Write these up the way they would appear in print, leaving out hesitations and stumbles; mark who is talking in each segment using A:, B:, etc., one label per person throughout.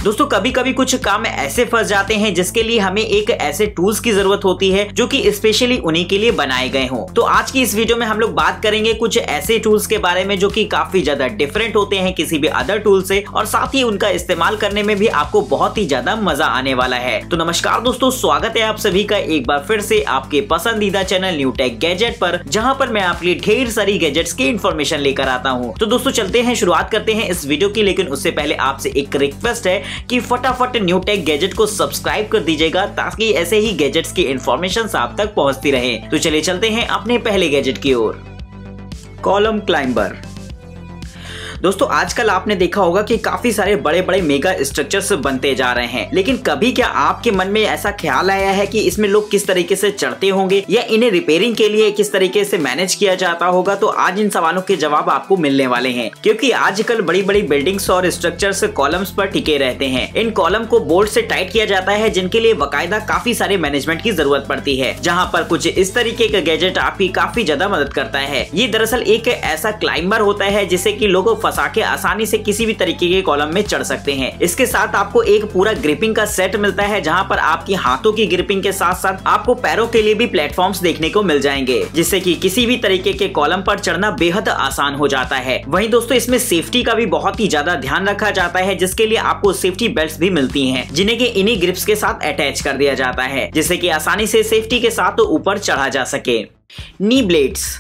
A: दोस्तों कभी कभी कुछ काम ऐसे फंस जाते हैं जिसके लिए हमें एक ऐसे टूल्स की जरूरत होती है जो कि स्पेशली उन्हीं के लिए बनाए गए हों। तो आज की इस वीडियो में हम लोग बात करेंगे कुछ ऐसे टूल्स के बारे में जो कि काफी ज्यादा डिफरेंट होते हैं किसी भी अदर टूल से, और साथ ही उनका इस्तेमाल करने में भी आपको बहुत ही ज्यादा मजा आने वाला है। तो नमस्कार दोस्तों, स्वागत है आप सभी का एक बार फिर से आपके पसंदीदा चैनल न्यू टेक गैजेट पर, जहां पर मैं आपके लिए ढेर सारी गैजेट्स की इन्फॉर्मेशन लेकर आता हूं। तो दोस्तों चलते हैं, शुरुआत करते हैं इस वीडियो की, लेकिन उससे पहले आपसे एक रिक्वेस्ट है कि फटाफट न्यू टेक गैजेट को सब्सक्राइब कर दीजिएगा ताकि ऐसे ही गैजेट्स की इन्फॉर्मेशन आप तक पहुंचती रहे। तो चलिए चलते हैं अपने पहले गैजेट की ओर, कॉलम क्लाइंबर। दोस्तों आजकल आपने देखा होगा कि काफी सारे बड़े बड़े मेगा स्ट्रक्चर्स बनते जा रहे हैं, लेकिन कभी क्या आपके मन में ऐसा ख्याल आया है कि इसमें लोग किस तरीके से चढ़ते होंगे या इन्हें रिपेयरिंग के लिए किस तरीके से मैनेज किया जाता होगा? तो आज इन सवालों के जवाब आपको मिलने वाले हैं, क्योंकि आजकल बड़ी बड़ी बिल्डिंग्स और स्ट्रक्चर्स कॉलम्स पर टिके रहते हैं। इन कॉलम को बोल्ट से टाइट किया जाता है, जिनके लिए बाकायदा काफी सारे मैनेजमेंट की जरूरत पड़ती है, जहाँ पर कुछ इस तरीके का गैजेट आपकी काफी ज्यादा मदद करता है। ये दरअसल एक ऐसा क्लाइंबर होता है जिसे की लोग के आसानी से किसी भी तरीके के कॉलम में चढ़ सकते हैं। इसके साथ आपको एक पूरा ग्रिपिंग का सेट मिलता है, जहां पर आपकी हाथों की ग्रिपिंग के साथ साथ आपको पैरों के लिए भी प्लेटफॉर्म्स देखने को मिल जाएंगे, जिससे कि किसी भी तरीके के कॉलम पर चढ़ना बेहद आसान हो जाता है। वहीं दोस्तों इसमें सेफ्टी का भी बहुत ही ज्यादा ध्यान रखा जाता है, जिसके लिए आपको सेफ्टी बेल्ट भी मिलती है, जिन्हें कि इन्हीं ग्रिप्स के साथ अटैच कर दिया जाता है, जिससे कि आसानी से सेफ्टी के साथ ऊपर चढ़ा जा सके। नी ब्लेड्स।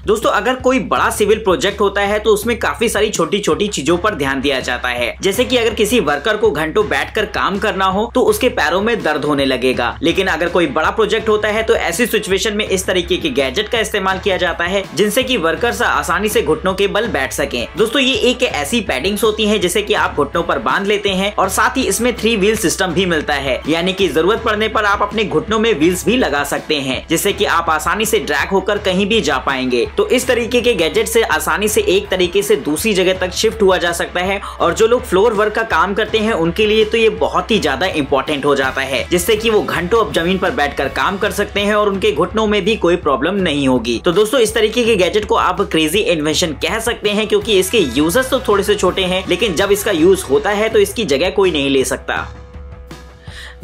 A: दोस्तों अगर कोई बड़ा सिविल प्रोजेक्ट होता है तो उसमें काफी सारी छोटी छोटी चीजों पर ध्यान दिया जाता है, जैसे कि अगर किसी वर्कर को घंटों बैठकर काम करना हो तो उसके पैरों में दर्द होने लगेगा। लेकिन अगर कोई बड़ा प्रोजेक्ट होता है तो ऐसी सिचुएशन में इस तरीके के गैजेट का इस्तेमाल किया जाता है, जिनसे कि वर्कर्स आसानी से घुटनों के बल बैठ सकें। दोस्तों ये एक ऐसी पैडिंग्स होती है जिसे कि आप घुटनों पर बांध लेते हैं, और साथ ही इसमें 3 व्हील सिस्टम भी मिलता है, यानी कि जरूरत पड़ने पर आप अपने घुटनों में व्हील्स भी लगा सकते हैं, जिससे कि आप आसानी से ड्रैग होकर कहीं भी जा पाएंगे। तो इस तरीके के गैजेट से आसानी से एक तरीके से दूसरी जगह तक शिफ्ट हुआ जा सकता है, और जो लोग फ्लोर वर्क का काम करते हैं उनके लिए तो ये बहुत ही ज्यादा इंपॉर्टेंट हो जाता है, जिससे कि वो घंटों अब जमीन पर बैठकर काम कर सकते हैं और उनके घुटनों में भी कोई प्रॉब्लम नहीं होगी। तो दोस्तों इस तरीके के गैजेट को आप क्रेजी इन्वेंशन कह सकते हैं, क्योंकि इसके यूजर्स तो थोड़े से छोटे हैं, लेकिन जब इसका यूज होता है तो इसकी जगह कोई नहीं ले सकता।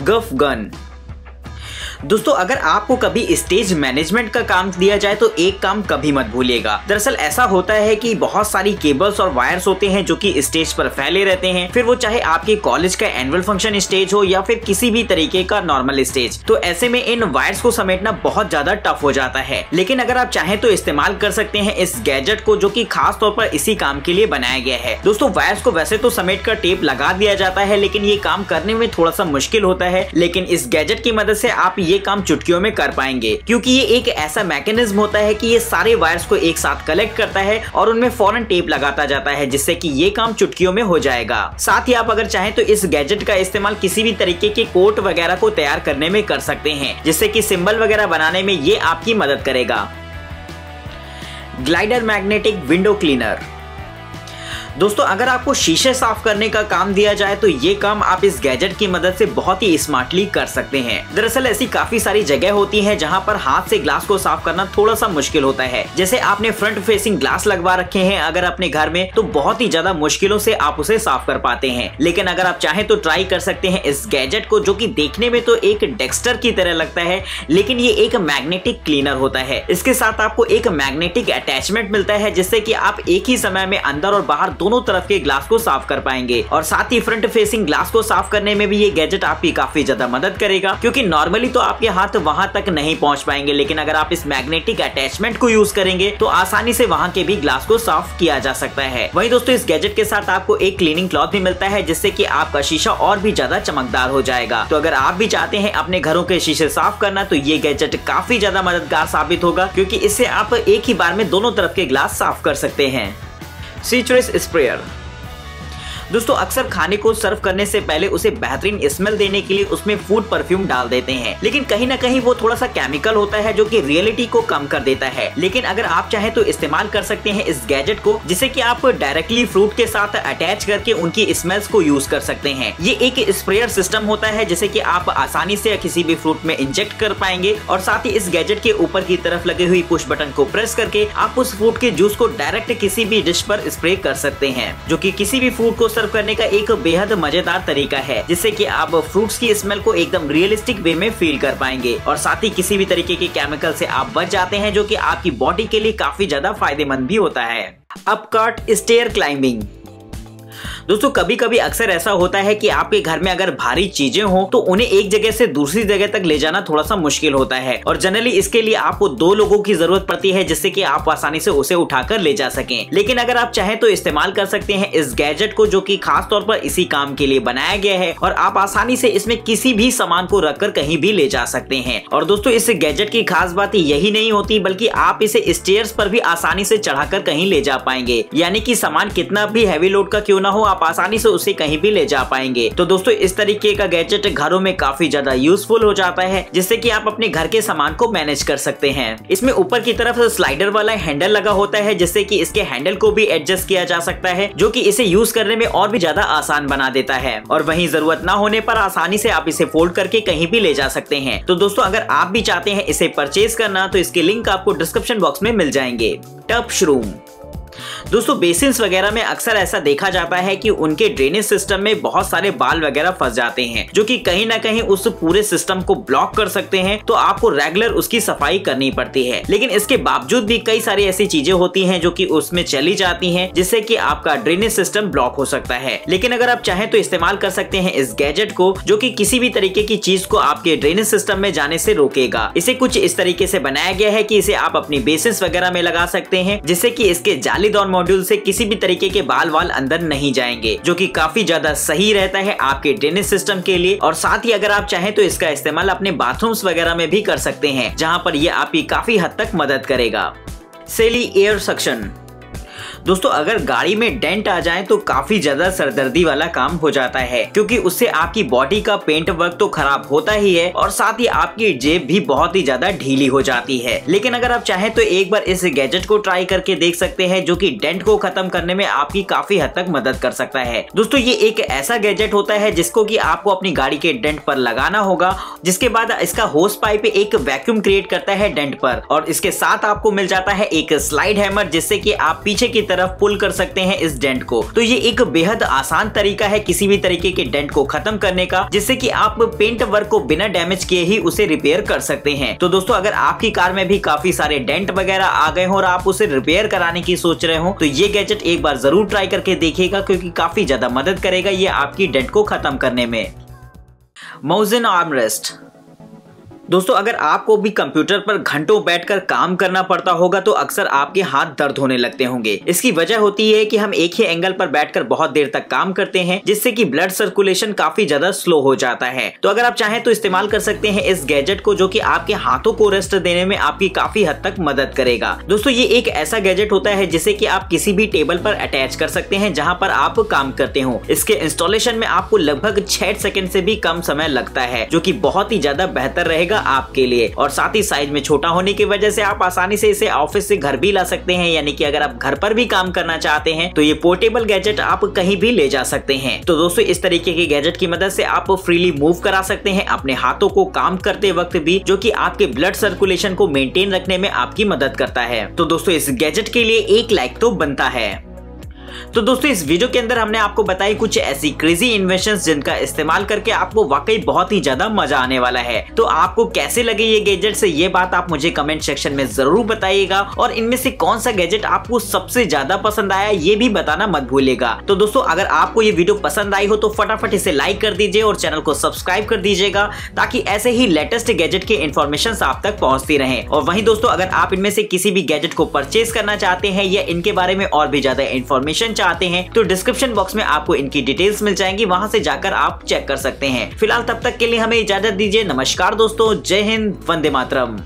A: गफ गन। दोस्तों अगर आपको कभी स्टेज मैनेजमेंट का काम दिया जाए तो एक काम कभी मत भूलिएगा। दरअसल ऐसा होता है कि बहुत सारी केबल्स और वायर्स होते हैं जो कि स्टेज पर फैले रहते हैं, फिर वो चाहे आपके कॉलेज का एनुअल फंक्शन स्टेज हो या फिर किसी भी तरीके का नॉर्मल स्टेज। तो ऐसे में इन वायर्स को समेटना बहुत ज्यादा टफ हो जाता है, लेकिन अगर आप चाहें तो इस्तेमाल कर सकते हैं इस गैजेट को, जो कि खास तौर पर इसी काम के लिए बनाया गया है। दोस्तों वायर्स को वैसे तो समेट कर टेप लगा दिया जाता है, लेकिन ये काम करने में थोड़ा सा मुश्किल होता है, लेकिन इस गैजेट की मदद से आप ये काम चुटकियों में कर पाएंगे, क्योंकि ये एक ऐसा मैकेनिज्म होता है कि ये सारे वायर्स को एक साथ कलेक्ट करता है और उनमें फौरन टेप लगाता जाता है, जिससे कि ये काम चुटकियों में हो जाएगा। साथ ही आप अगर चाहें तो इस गैजेट का इस्तेमाल किसी भी तरीके के कोट वगैरह को तैयार करने में कर सकते हैं, जिससे कि सिंबल वगैरह बनाने में ये आपकी मदद करेगा। Glider magnetic window cleaner. दोस्तों अगर आपको शीशे साफ करने का काम दिया जाए तो ये काम आप इस गैजेट की मदद से बहुत ही स्मार्टली कर सकते हैं। दरअसल ऐसी काफी सारी जगह होती हैं जहां पर हाथ से ग्लास को साफ करना थोड़ा सा मुश्किल होता है, जैसे आपने फ्रंट फेसिंग ग्लास लगवा रखे हैं अगर अपने घर में, तो बहुत ही ज्यादा मुश्किलों से आप उसे साफ कर पाते हैं। लेकिन अगर आप चाहें तो ट्राई कर सकते हैं इस गैजेट को, जो कि देखने में तो एक डेक्स्टर की तरह लगता है, लेकिन ये एक मैग्नेटिक क्लीनर होता है। इसके साथ आपको एक मैग्नेटिक अटैचमेंट मिलता है, जिससे कि आप एक ही समय में अंदर और बाहर दोनों तरफ के ग्लास को साफ कर पाएंगे, और साथ ही फ्रंट फेसिंग ग्लास को साफ करने में भी ये गैजेट आपकी काफी ज्यादा मदद करेगा, क्योंकि नॉर्मली तो आपके हाथ वहां तक नहीं पहुंच पाएंगे, लेकिन अगर आप इस मैग्नेटिक अटैचमेंट को यूज करेंगे तो आसानी से वहां के भी ग्लास को साफ किया जा सकता है। वहीं दोस्तों इस गैजेट के साथ आपको एक क्लीनिंग क्लॉथ भी मिलता है, जिससे कि आपका शीशा और भी ज्यादा चमकदार हो जाएगा। तो अगर आप भी चाहते हैं अपने घरों के शीशे साफ करना तो ये गैजेट काफी ज्यादा मददगार साबित होगा, क्योंकि इससे आप एक ही बार में दोनों तरफ के ग्लास साफ कर सकते हैं। Citrus sprayer. दोस्तों अक्सर खाने को सर्व करने से पहले उसे बेहतरीन स्मेल देने के लिए उसमें फूड परफ्यूम डाल देते हैं, लेकिन कहीं ना कहीं वो थोड़ा सा केमिकल होता है जो कि रियलिटी को कम कर देता है। लेकिन अगर आप चाहें तो इस्तेमाल कर सकते हैं इस गैजेट को, जिसे कि आप डायरेक्टली फ्रूट के साथ अटैच करके उनकी स्मेल्स को यूज कर सकते हैं। ये एक स्प्रेयर सिस्टम होता है जिसे कि आप आसानी से किसी भी फ्रूट में इंजेक्ट कर पाएंगे, और साथ ही इस गैजेट के ऊपर की तरफ लगे हुई पुश बटन को प्रेस करके आप उस फ्रूट के जूस को डायरेक्ट किसी भी डिश पर स्प्रे कर सकते हैं, जो कि किसी भी फ्रूट को सर्व करने का एक बेहद मजेदार तरीका है, जिससे कि आप फ्रूट्स की स्मेल को एकदम रियलिस्टिक वे में फील कर पाएंगे और साथ ही किसी भी तरीके के केमिकल से आप बच जाते हैं, जो कि आपकी बॉडी के लिए काफी ज्यादा फायदेमंद भी होता है। अपकार्ट स्टेयर क्लाइंबिंग। दोस्तों कभी कभी अक्सर ऐसा होता है कि आपके घर में अगर भारी चीजें हो तो उन्हें एक जगह से दूसरी जगह तक ले जाना थोड़ा सा मुश्किल होता है और जनरली इसके लिए आपको 2 लोगों की जरूरत पड़ती है, जिससे कि आप आसानी से उसे उठाकर ले जा सकें। लेकिन अगर आप चाहें तो इस्तेमाल कर सकते हैं इस गैजेट को, जो कि खास तौर पर इसी काम के लिए बनाया गया है और आप आसानी से इसमें किसी भी सामान को रखकर कहीं भी ले जा सकते हैं। और दोस्तों इस गैजेट की खास बात यही नहीं होती, बल्कि आप इसे स्टेयर्स पर भी आसानी से चढ़ाकर कहीं ले जा पाएंगे, यानी कि सामान कितना भी हैवी लोड का क्यों ना हो, आप आसानी से उसे कहीं भी ले जा पाएंगे। तो दोस्तों इस तरीके का गैजेट घरों में काफी ज्यादा यूजफुल हो जाता है, जिससे कि आप अपने घर के सामान को मैनेज कर सकते हैं। इसमें ऊपर की तरफ स्लाइडर वाला हैंडल लगा होता है, जिससे कि इसके हैंडल को भी एडजस्ट किया जा सकता है, जो कि इसे यूज करने में और भी ज्यादा आसान बना देता है। और वहीं जरूरत ना होने पर आसानी से आप इसे फोल्ड करके कहीं भी ले जा सकते हैं। तो दोस्तों अगर आप भी चाहते हैं इसे परचेज करना तो इसके लिंक आपको डिस्क्रिप्शन बॉक्स में मिल जाएंगे। टब शरूम। दोस्तों बेसिन्स वगैरह में अक्सर ऐसा देखा जाता है कि उनके ड्रेनेज सिस्टम में बहुत सारे बाल वगैरह फंस जाते हैं, जो कि कहीं ना कहीं उस पूरे सिस्टम को ब्लॉक कर सकते हैं। तो आपको रेगुलर उसकी सफाई करनी पड़ती है, लेकिन इसके बावजूद भी कई सारी ऐसी चीजें होती हैं जो कि उसमें चली जाती हैं, जिससे कि आपका ड्रेनेज सिस्टम ब्लॉक हो सकता है। लेकिन अगर आप चाहें तो इस्तेमाल कर सकते हैं इस गैजेट को, जो कि किसी भी तरीके की चीज को आपके ड्रेनेज सिस्टम में जाने से रोकेगा। इसे कुछ इस तरीके से बनाया गया है कि इसे आप अपनी बेसिन्स वगैरह में लगा सकते हैं, जिससे कि इसके जालीदार मॉड्यूल से किसी भी तरीके के बाल अंदर नहीं जाएंगे, जो कि काफी ज्यादा सही रहता है आपके ड्रेनेज सिस्टम के लिए। और साथ ही अगर आप चाहें तो इसका इस्तेमाल अपने बाथरूम्स वगैरह में भी कर सकते हैं, जहां पर यह आपकी काफी हद तक मदद करेगा। सेली एयर सक्शन। दोस्तों अगर गाड़ी में डेंट आ जाए तो काफी ज्यादा सरदर्दी वाला काम हो जाता है, क्योंकि उससे आपकी बॉडी का पेंट वर्क तो खराब होता ही है और साथ ही आपकी जेब भी बहुत ही ज्यादा ढीली हो जाती है। लेकिन अगर आप चाहें तो एक बार इस गैजेट को ट्राई करके देख सकते हैं, जो कि डेंट को खत्म करने में आपकी काफी हद तक मदद कर सकता है। दोस्तों ये एक ऐसा गैजेट होता है जिसको कि आपको अपनी गाड़ी के डेंट पर लगाना होगा, जिसके बाद इसका होस पाइप एक वैक्यूम क्रिएट करता है डेंट पर, और इसके साथ आपको मिल जाता है एक स्लाइड हैमर, जिससे कि आप पीछे की तरफ पुल कर सकते हैं इस डेंट को। तो ये एक बेहद आसान तरीका है किसी भी तरीके के डेंट को खत्म करने का, जिससे कि आप पेंट वर्क को बिना डैमेज किए ही उसे रिपेयर कर सकते हैं। तो दोस्तों अगर आपकी कार में भी काफी सारे डेंट वगैरह आ गए हो और आप उसे रिपेयर कराने की सोच रहे हो, तो ये गैजेट एक बार जरूर ट्राई करके देखिएगा, क्योंकि काफी ज्यादा मदद करेगा ये आपकी डेंट को खत्म करने में। माउजिन आर्मरेस्ट। दोस्तों अगर आपको भी कंप्यूटर पर घंटों बैठकर काम करना पड़ता होगा तो अक्सर आपके हाथ दर्द होने लगते होंगे। इसकी वजह होती है कि हम एक ही एंगल पर बैठकर बहुत देर तक काम करते हैं, जिससे कि ब्लड सर्कुलेशन काफी ज्यादा स्लो हो जाता है। तो अगर आप चाहें तो इस्तेमाल कर सकते हैं इस गैजेट को, जो कि आपके हाथों को रेस्ट देने में आपकी काफी हद तक मदद करेगा। दोस्तों ये एक ऐसा गैजेट होता है जिसे कि आप किसी भी टेबल पर अटैच कर सकते हैं जहां पर आप काम करते हो। इसके इंस्टॉलेशन में आपको लगभग 6 सेकंड से भी कम समय लगता है, जो कि बहुत ही ज्यादा बेहतर रहेगा आपके लिए। और साथ ही साइज में छोटा होने की वजह से आप आसानी से इसे ऑफिस से घर भी ला सकते हैं, यानी कि अगर आप घर पर भी काम करना चाहते हैं तो ये पोर्टेबल गैजेट आप कहीं भी ले जा सकते हैं। तो दोस्तों इस तरीके के गैजेट की मदद से आप फ्रीली मूव करा सकते हैं अपने हाथों को काम करते वक्त भी, जो कि आपके ब्लड सर्कुलेशन को मेंटेन रखने में आपकी मदद करता है। तो दोस्तों इस गैजेट के लिए 1 लाइक तो बनता है। तो दोस्तों इस वीडियो के अंदर हमने आपको बताई कुछ ऐसी क्रेजी इन्वेंशंस जिनका इस्तेमाल करके आपको वाकई बहुत ही ज्यादा मजा आने वाला है। तो आपको कैसे लगे ये गैजेट्स, ये बात आप मुझे कमेंट सेक्शन में जरूर बताइएगा, और इनमें से कौन सा गैजेट आपको सबसे ज्यादा पसंद आया ये भी बताना मत भूलिएगा। तो दोस्तों अगर आपको ये वीडियो पसंद आई हो तो फटाफट इसे लाइक कर दीजिए और चैनल को सब्सक्राइब कर दीजिएगा, ताकि ऐसे ही लेटेस्ट गैजेट के इन्फॉर्मेशन आप तक पहुंचती रहे। और वहीं दोस्तों अगर आप इनमें से किसी भी गैजेट को परचेज करना चाहते हैं या इनके बारे में और भी ज्यादा इन्फॉर्मेशन चाहते हैं तो डिस्क्रिप्शन बॉक्स में आपको इनकी डिटेल्स मिल जाएंगी, वहां से जाकर आप चेक कर सकते हैं। फिलहाल तब तक के लिए हमें इजाजत दीजिए। नमस्कार दोस्तों, जय हिंद, वंदे मातरम।